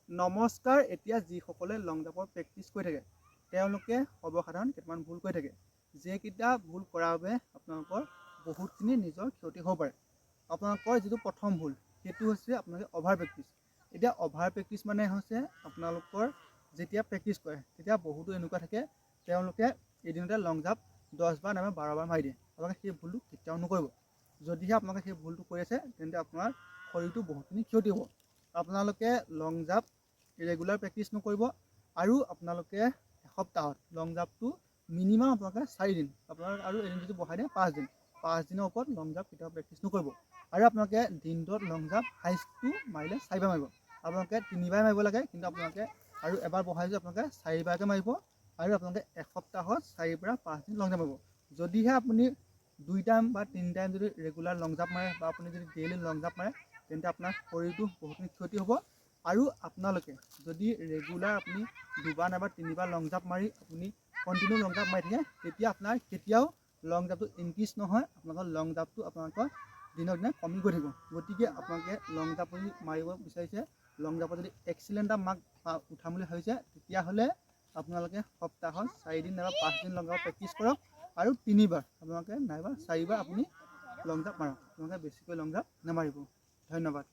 নমস্কাৰ। এতিয়া যিসকলে লং জাম্পৰ প্ৰেক্টিছ কৰি থাকে তেওঁলোকে সৰ্বসাধাৰণ কেইটামান ভুল কৰি থাকে, যিকেইটা ভুল কৰাৰ বাবে আপোনালোকৰ বহুতখিনি নিজৰ ক্ষতি হ'ব পাৰে। আপোনালোকৰ যিটো প্ৰথম ভুল সেইটো হৈছে আপোনালোকে অভাৰ প্ৰেক্টিছ। এতিয়া অভাৰ প্ৰেক্টিছ মানে হৈছে আপোনালোকৰ যেতিয়া প্ৰেক্টিছ কৰে তেতিয়া বহুতো এনেকুৱা থাকে তেওঁলোকে এদিনতে লং জাম্প 10 বাৰ নাইবা 12 বাৰ মাৰি দিয়ে। আপোনালোকে সেই ভুলটো কেতিয়াও নকৰিব। যদিহে আপোনালোকে সেই ভুলটো কৰি আছে তেন্তে আপোনাৰ শৰীৰটো বহুতখিনি ক্ষতি হ'ব। আপোনালোকে লং জাম্প ৰেগুলাৰ প্ৰেক্টিছ নকৰিব আৰু আপোনালোকে এসপ্তাহত লং জাম্পটো মিনিমাম আপোনালোকে 4 দিন, আপোনালোকে আৰু এদিন যদি বঢ়াই দিয়ে 5 দিন, 5 দিনৰ ওপৰত লং জাম্প কেতিয়াও প্ৰেক্টিছ নকৰিব। আৰু আপোনালোকে দিনটোত লং জাম্প হাইষ্টটো মাৰিলে 4 বাৰ মাৰিব। আপোনালোকে 3 বাৰ মাৰিব লাগে, কিন্তু আপোনালোকে আৰু এবাৰ বঢ়াই যদি আপোনালোকে 4 বাৰকৈ মাৰিব আৰু আপোনালোকে এসপ্তাহত 4 পৰা 5 দিন লং জাম্প মাৰিব। যদিহে আপুনি 2 টাইম বা 3 টাইম যদি ৰেগুলাৰ লং জাম্প মাৰে বা আপুনি যদি ডেইলি লং জাম্প মাৰে তেন্তে আপোনাৰ শৰীৰটো বহুতখিনি ক্ষতি হ'ব। আৰু আপোনালোকে যদি ৰেগুলাৰ আপুনি 2 বাৰ নাইবা 3 বাৰ লং জাম্প মাৰি আপুনি কণ্টিনিউ লং জাম্প মাৰি থাকে তেতিয়া আপোনাৰ কেতিয়াও লং জাম্পটো ইনক্ৰিজ নহয়, আপোনালোকৰ লং জাম্পটো আপোনালোকৰ দিনক দিনে কমি গৈ থাকিব। গতিকে আপোনালোকে লং জাম্প যদি মাৰিব বিচাৰিছে, লং জাম্পত যদি এক্সিলেণ্ট এটা মাৰ্ক উঠাম বুলি ভাবিছে তেতিয়াহ'লে আপোনালোকে সপ্তাহত 4 দিন নাইবা 5 দিন লং জাম্প প্ৰেক্টিছ কৰক আৰু 3 বাৰ আপোনালোকে নাইবা 4 বাৰ আপুনি লং জাম্প মাৰক। আপোনালোকে বেছিকৈ লং জাম্প নামাৰিব। ধন্যবাদ।